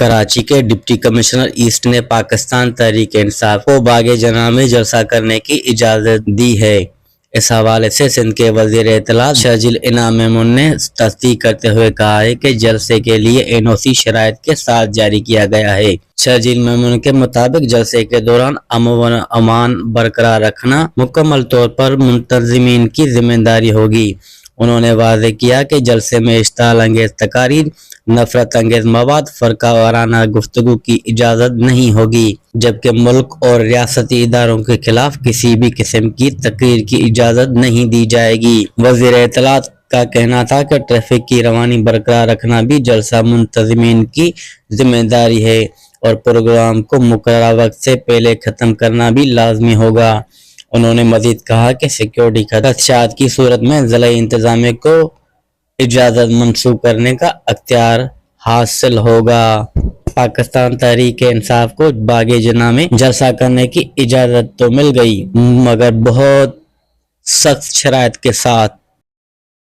کراچی کے deputy commissioner asset نے پاکستان تحریک انصاف کو باغ جناح میں جلسہ کرنے کی اجازت دی ہے۔ اس حوالے سے سندھ کے وزیر اطلاعات شرجیل انعام میمون نے تصدیق کرتے ہوئے کہا ہے کہ جلسے کے لیے NOC شرائط کے ساتھ جاری کیا گیا ہے۔ شرجیل میمون کے مطابق جلسے کے دوران امن و امان برقرار رکھنا مکمل طور پر منتظمین کی ذمہ داری ہوگی۔ انہوں نے واضح کیا کہ جلسے میں اشتعال انگیز تقاریر، نفرت انگیز مواد، فرقہ وارانہ گفتگو کی اجازت نہیں ہوگی، جبکہ ملک اور ریاستی اداروں کے خلاف کسی بھی قسم کی تقریر کی اجازت نہیں دی جائے گی۔ وزیر اطلاعات کا کہنا تھا کہ ٹریفک کی روانی برقرار رکھنا بھی جلسہ منتظمین کی ذمہ داری ہے اور پروگرام کو مقررہ وقت سے پہلے ختم کرنا بھی لازمی ہوگا۔ انہوں نے مزید کہا کہ سیکیورٹی خدشات کی صورت میں ضلع انتظامیہ کو اجازت منسوخ کرنے کا اختیار حاصل ہوگا۔ پاکستان تحریک انصاف کو باغ جناح میں جلسہ کرنے کی اجازت تو مل گئی، مگر بہت سخت شرائط کے ساتھ۔